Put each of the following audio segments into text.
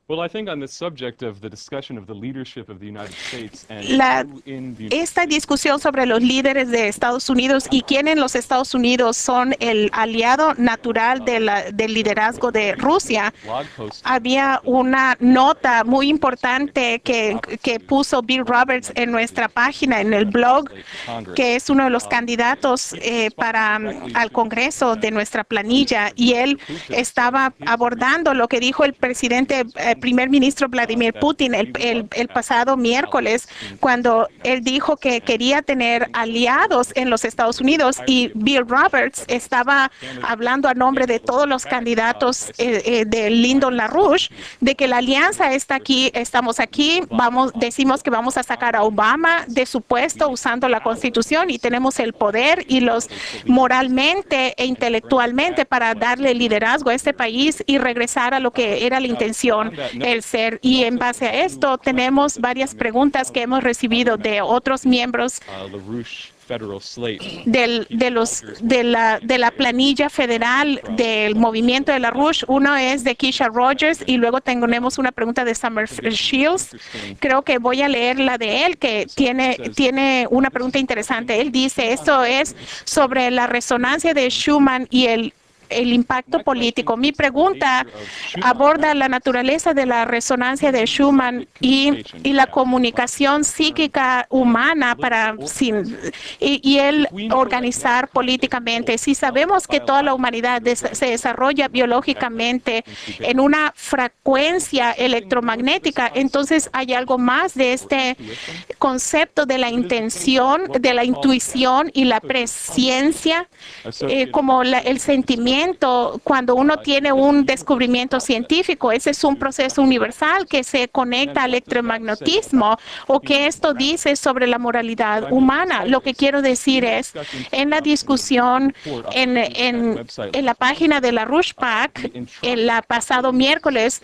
Well, I think on the subject of the discussion of the leadership of the United States and La, who in the esta discusión sobre los líderes de Estados Unidos y quién en los Estados Unidos son el aliado natural del liderazgo de Rusia. blog post Había una nota muy importante que puso Bill Roberts en nuestra página, en el blog, que es uno de los candidatos al Congreso de nuestra planilla, y él estaba abordando lo que dijo el primer ministro Vladimir Putin el pasado miércoles, cuando él dijo que quería tener aliados en los Estados Unidos, y Bill Roberts estaba hablando a nombre de todos los candidatos de Lyndon LaRouche, de que la alianza está aquí, estamos aquí, decimos que vamos a sacar a Obama de su puesto usando la Constitución, y tenemos el poder y los moralmente e intelectualmente para darle liderazgo a este país y regresar a lo que era la intención, el ser. Y en base a esto tenemos varias preguntas que hemos recibido de otros miembros LaRouche federal slate. de la planilla federal del movimiento de LaRouche. Uno es de Keisha Rogers, y luego tenemos una pregunta de Summer Shields. Creo que voy a leer la de él, que tiene una pregunta interesante. Él dice, esto es sobre la resonancia de Schumann y el impacto político. Mi pregunta aborda la naturaleza de la resonancia de Schumann y la comunicación psíquica humana y el organizar políticamente. Si sabemos que toda la humanidad se desarrolla biológicamente en una frecuencia electromagnética, entonces hay algo más de este concepto de la intención, de la intuición y la presciencia, como el sentimiento cuando uno tiene un descubrimiento científico. Ese es un proceso universal que se conecta al electromagnetismo, o que esto dice sobre la moralidad humana. Lo que quiero decir es, en la discusión en la página de LaRouche PAC, el pasado miércoles,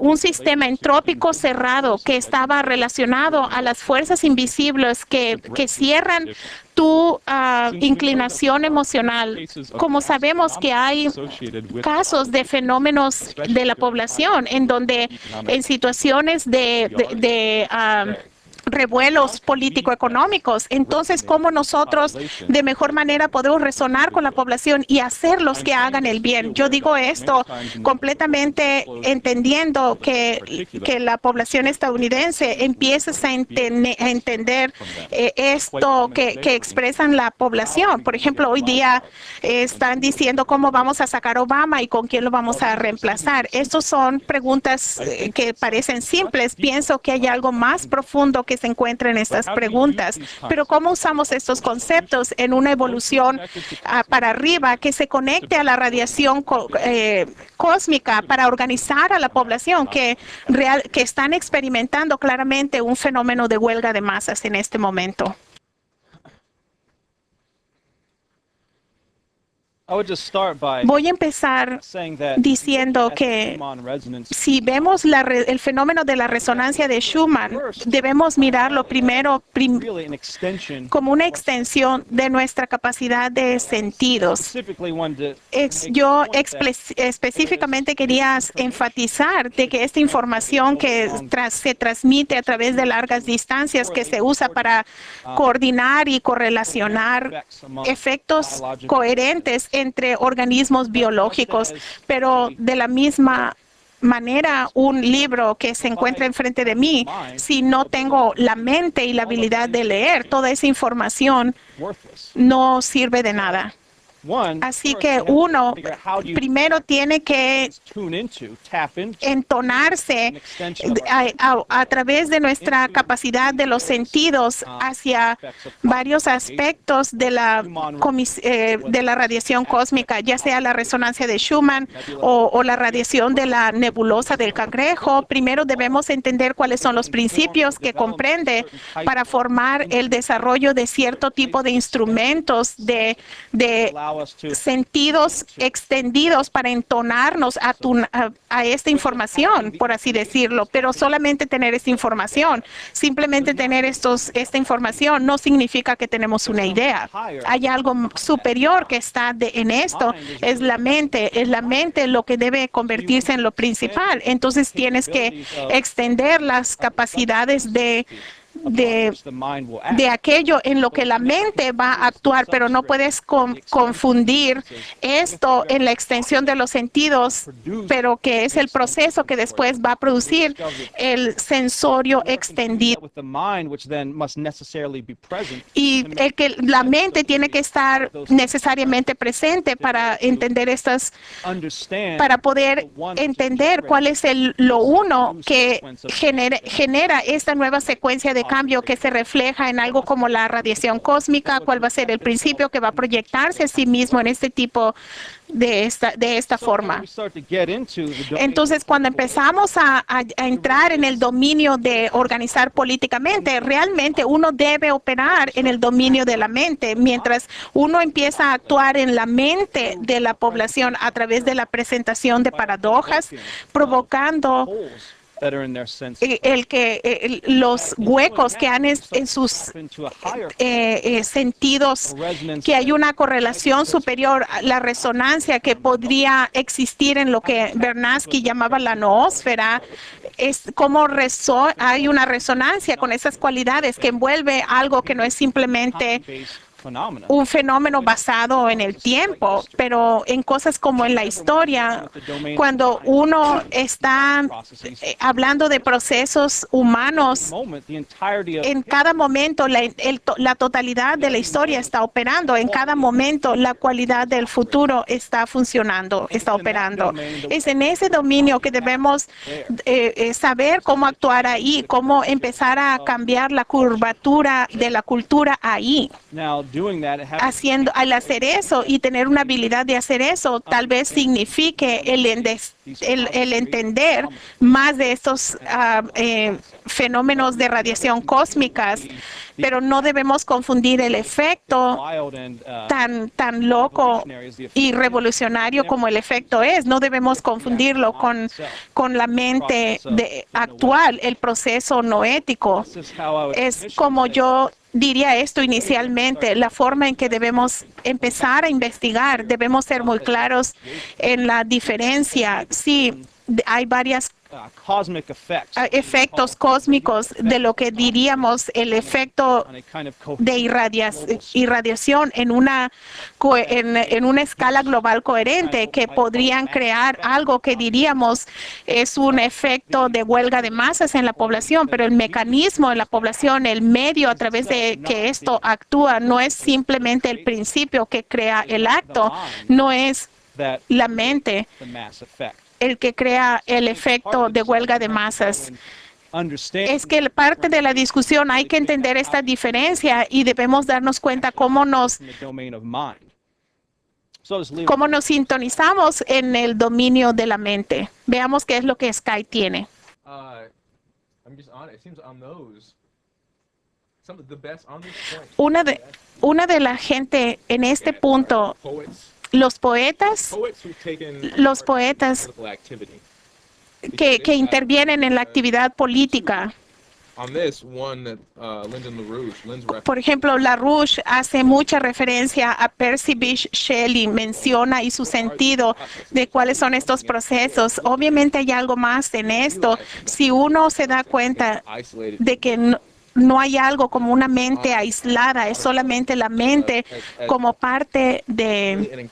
un sistema entrópico cerrado que estaba relacionado a las fuerzas invisibles que cierran tu inclinación emocional. Como sabemos que hay casos de fenómenos de la población en donde en situaciones de revuelos político-económicos, entonces cómo nosotros de mejor manera podemos resonar con la población y hacerlos que hagan el bien. Yo digo esto completamente entendiendo que la población estadounidense empiece a entender esto que expresan la población. Por ejemplo, hoy día están diciendo cómo vamos a sacar a Obama y con quién lo vamos a reemplazar. Estas son preguntas que parecen simples. Pienso que hay algo más profundo que se encuentra en estas preguntas. Pero ¿cómo usamos estos conceptos en una evolución para arriba que se conecte a la radiación cósmica para organizar a la población que están experimentando claramente un fenómeno de huelga de masas en este momento? Voy a empezar diciendo que si vemos el fenómeno de la resonancia de Schumann, debemos mirarlo primero como una extensión de nuestra capacidad de sentidos. Yo específicamente quería enfatizar de que esta información que se transmite a través de largas distancias, que se usa para coordinar y correlacionar efectos coherentes entre organismos biológicos, pero de la misma manera, un libro que se encuentra enfrente de mí, si no tengo la mente y la habilidad de leer, toda esa información no sirve de nada. Así que uno primero tiene que entonarse a través de nuestra capacidad de los sentidos hacia varios aspectos de la radiación cósmica, ya sea la resonancia de Schumann o la radiación de la nebulosa del Cangrejo. Primero debemos entender cuáles son los principios que comprende para formar el desarrollo de cierto tipo de instrumentos de sentidos extendidos para entonarnos a esta información, por así decirlo, pero solamente tener esta información, simplemente tener esta información no significa que tenemos una idea. Hay algo superior que está en esto, es la mente lo que debe convertirse en lo principal. Entonces tienes que extender las capacidades de aquello en lo que la mente va a actuar, pero no puedes confundir esto en la extensión de los sentidos, pero que es el proceso que después va a producir el sensorio extendido. Y el que la mente tiene que estar necesariamente presente para entender para poder entender cuál es lo uno que genera esta nueva secuencia de cambio que se refleja en algo como la radiación cósmica, cuál va a ser el principio que va a proyectarse a sí mismo en este tipo de esta forma. Entonces, cuando empezamos a entrar en el dominio de organizar políticamente, realmente uno debe operar en el dominio de la mente. Mientras uno empieza a actuar en la mente de la población a través de la presentación de paradojas, provocando los huecos que han en sus sentidos, que hay una correlación superior a la resonancia que podría existir en lo que Bernanke llamaba la noósfera. Es como hay una resonancia con esas cualidades que envuelve algo que no es simplemente un fenómeno basado en el tiempo, pero en cosas como en la historia, cuando uno está hablando de procesos humanos, en cada momento la totalidad de la historia está operando, en cada momento la cualidad del futuro está funcionando, está operando. Es en ese dominio que debemos saber cómo actuar ahí, cómo empezar a cambiar la curvatura de la cultura ahí. Al hacer eso y tener una habilidad de hacer eso, tal vez signifique el entender más de estos fenómenos de radiación cósmicas, pero no debemos confundir el efecto tan loco y revolucionario como el efecto es. No debemos confundirlo con la mente actual, el proceso noético. Es como yo diría esto inicialmente, la forma en que debemos empezar a investigar, debemos ser muy claros en la diferencia. Sí, hay varias efectos cósmicos de lo que diríamos el efecto de irradiación en una escala global coherente, que podrían crear algo que diríamos es un efecto de huelga de masas en la población, pero el mecanismo en la población, el medio a través de que esto actúa, no es simplemente el principio que crea el acto, no es la mente el que crea el efecto de huelga de masas. Es que parte de la discusión hay que entender esta diferencia y debemos darnos cuenta cómo nos sintonizamos en el dominio de la mente. Veamos qué es lo que Sky tiene. Una de la gente en este punto, los poetas que intervienen en la actividad política. Por ejemplo, LaRouche hace mucha referencia a Percy Bysshe Shelley, menciona y su sentido de cuáles son estos procesos. Obviamente hay algo más en esto. Si uno se da cuenta de que no hay algo como una mente aislada, es solamente la mente como parte de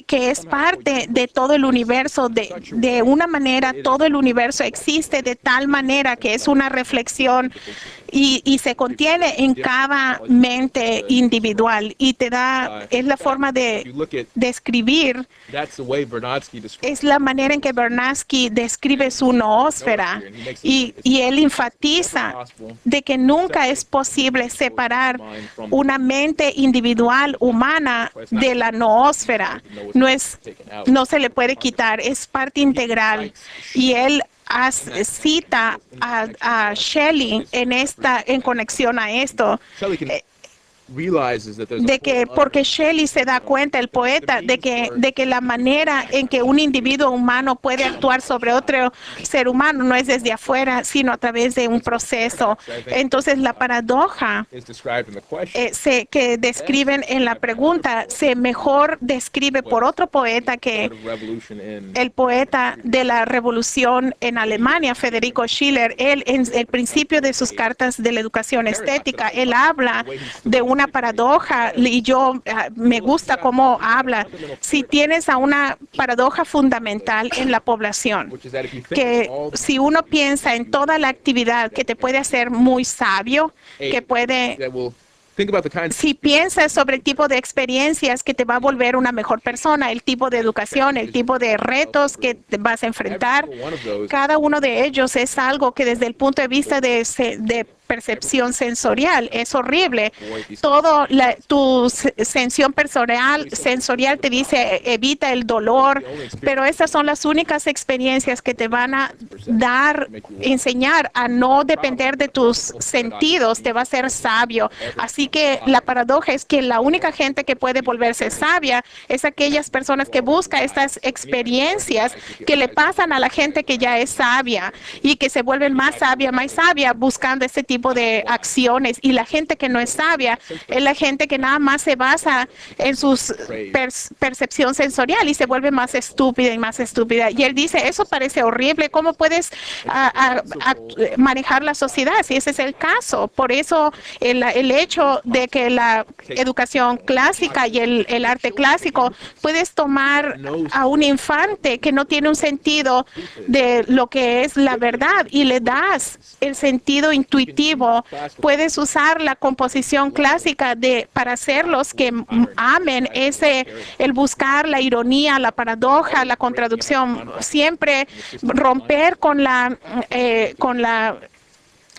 que es parte de todo el universo. De una manera, todo el universo existe de tal manera que es una reflexión y se contiene en cada mente individual y es la forma de describir, es la manera en que Bernanke describe su noósfera y él enfatiza de que nunca es posible separar una mente individual humana de la noósfera. No se le puede quitar, es parte integral. Y él cita a Shelley en conexión a esto. de que porque Shelley se da cuenta, el poeta, de que la manera en que un individuo humano puede actuar sobre otro ser humano no es desde afuera, sino a través de un proceso. Entonces, la paradoja que describen en la pregunta se mejor describe por otro poeta que el poeta de la revolución en Alemania, Federico Schiller. Él, en el principio de sus cartas de la educación estética, él habla de una paradoja y yo me gusta cómo habla. Si tienes a una paradoja fundamental en la población, que si uno piensa en toda la actividad que te puede hacer muy sabio, que puede... Si piensas sobre el tipo de experiencias que te va a volver una mejor persona, el tipo de educación, el tipo de retos que te vas a enfrentar, cada uno de ellos es algo que desde el punto de vista de percepción sensorial es horrible. Tu sensación sensorial te dice evita el dolor, pero esas son las únicas experiencias que te van a enseñar a no depender de tus sentidos, te va a hacer sabio. Así que la paradoja es que la única gente que puede volverse sabia es aquellas personas que buscan estas experiencias que le pasan a la gente que ya es sabia y que se vuelven más sabia buscando este tipo de acciones. Y la gente que no es sabia es la gente que nada más se basa en su percepción sensorial y se vuelve más estúpida y más estúpida. Y él dice, eso parece horrible, ¿cómo puedes manejar la sociedad si ese es el caso? Por eso el hecho de que la educación clásica y el arte clásico, puedes tomar a un infante que no tiene un sentido de lo que es la verdad y le das el sentido intuitivo. Puedes usar la composición clásica para hacerlos que amen el buscar la ironía, la paradoja, la contradicción, siempre romper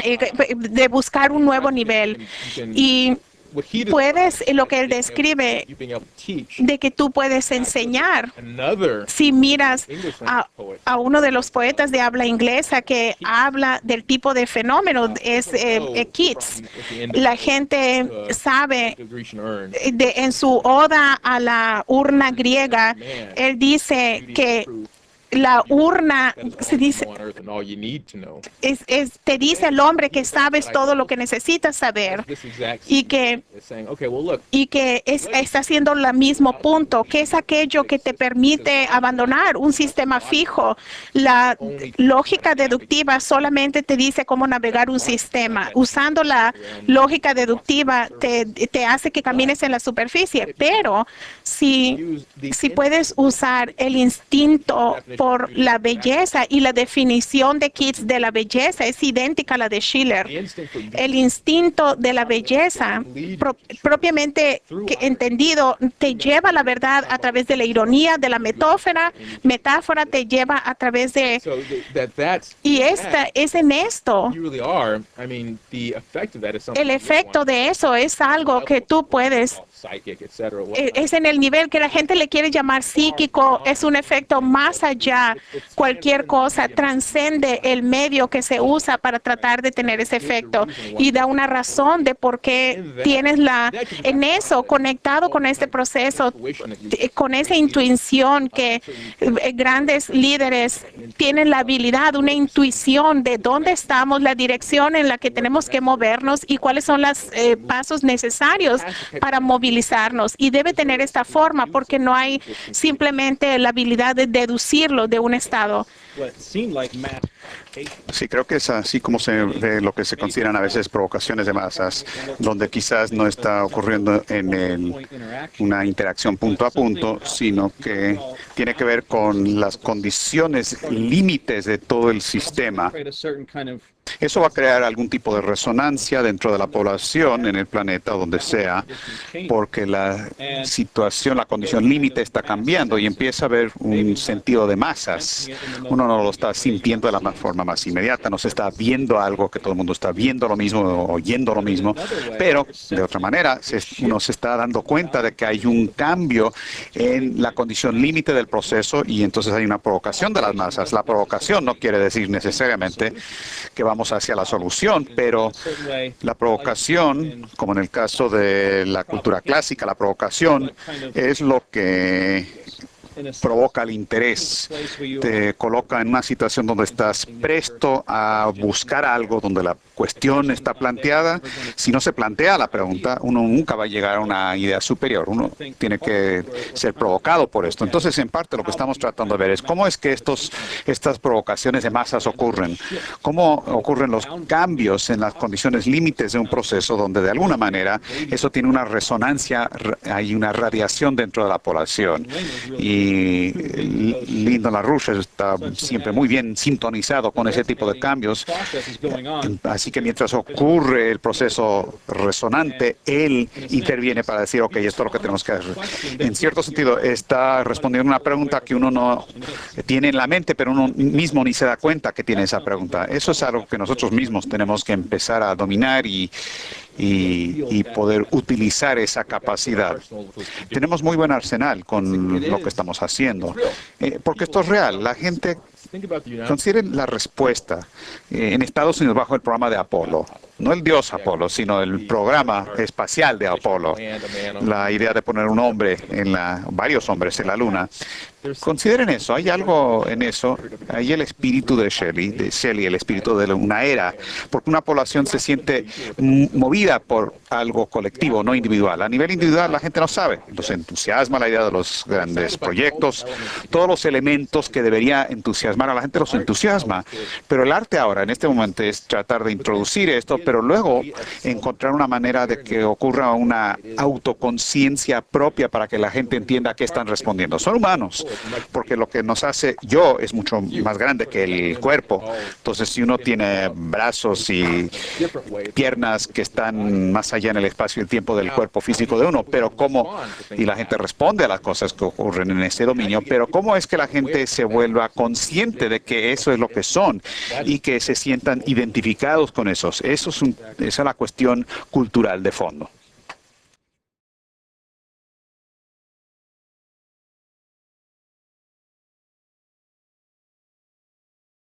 de buscar un nuevo nivel. Y puedes, lo que él describe, de que tú puedes enseñar. Si miras a uno de los poetas de habla inglesa que habla del tipo de fenómeno, es Keats. La gente sabe, en su oda a la urna griega, él dice que la urna se dice, te dice al hombre que sabes todo lo que necesitas saber y que está haciendo el mismo punto, que es aquello que te permite abandonar un sistema fijo. La lógica deductiva solamente te dice cómo navegar un sistema. Usando la lógica deductiva te hace que camines en la superficie, pero si puedes usar el instinto por la belleza, y la definición de Keats de la belleza es idéntica a la de Schiller. El instinto de la belleza, propiamente entendido, te lleva a la verdad a través de la ironía, de la metáfora te lleva a través de... Y es en esto. El efecto de eso es algo que tú puedes... Es en el nivel que la gente le quiere llamar psíquico, es un efecto más allá. Cualquier cosa trascende el medio que se usa para tratar de tener ese efecto y da una razón de por qué tienes en eso, conectado con este proceso, con esa intuición que grandes líderes tienen la habilidad, una intuición de dónde estamos, la dirección en la que tenemos que movernos y cuáles son los pasos necesarios para movilizarnos. Y debe tener esta forma porque no hay simplemente la habilidad de deducirlo de un estado. Sí, creo que es así como se ve lo que se consideran a veces provocaciones de masas, donde quizás no está ocurriendo en una interacción punto a punto, sino que tiene que ver con las condiciones límites de todo el sistema. Eso va a crear algún tipo de resonancia dentro de la población en el planeta o donde sea, porque la situación, la condición límite está cambiando y empieza a haber un sentido de masas. Uno no lo está sintiendo de la forma más inmediata, no se está viendo algo que todo el mundo está viendo lo mismo, oyendo lo mismo, pero de otra manera uno se está dando cuenta de que hay un cambio en la condición límite del proceso y entonces hay una provocación de las masas. La provocación no quiere decir necesariamente que vamos vamos hacia la solución, pero la provocación, como en el caso de la cultura clásica, la provocación es lo que provoca el interés, te coloca en una situación donde estás presto a buscar algo, donde la cuestión está planteada. Si no se plantea la pregunta, uno nunca va a llegar a una idea superior. Uno tiene que ser provocado por esto. Entonces, en parte, lo que estamos tratando de ver es cómo es que estas provocaciones de masas ocurren, cómo ocurren los cambios en las condiciones límites de un proceso donde, de alguna manera, eso tiene una resonancia, hay una radiación dentro de la población. Y Lyndon LaRouche está siempre muy bien sintonizado con ese tipo de cambios. Así que mientras ocurre el proceso resonante, él interviene para decir, ok, esto es lo que tenemos que hacer. En cierto sentido, está respondiendo a una pregunta que uno no tiene en la mente, pero uno mismo ni se da cuenta que tiene esa pregunta. Eso es algo que nosotros mismos tenemos que empezar a dominar y poder utilizar esa capacidad. Tenemos muy buen arsenal con lo que estamos haciendo, porque esto es real. La gente, consideren la respuesta en Estados Unidos bajo el programa de Apolo. No el dios Apolo, sino el programa espacial de Apolo. La idea de poner un hombre varios hombres en la Luna. Consideren eso, hay algo en eso, hay el espíritu de Shelley, el espíritu de una era, porque una población se siente movida por algo colectivo, no individual. A nivel individual la gente no sabe, los entusiasma la idea de los grandes proyectos, todos los elementos que debería entusiasmar a la gente los entusiasma, pero el arte ahora, en este momento, es tratar de introducir esto, pero luego encontrar una manera de que ocurra una autoconciencia propia para que la gente entienda a qué están respondiendo. Son humanos, porque lo que nos hace yo es mucho más grande que el cuerpo. Entonces, si uno tiene brazos y piernas que están más allá en el espacio y el tiempo del cuerpo físico de uno, pero cómo, y la gente responde a las cosas que ocurren en ese dominio, pero cómo es que la gente se vuelva consciente de que eso es lo que son y que se sientan identificados con esos. Esa es la cuestión cultural de fondo.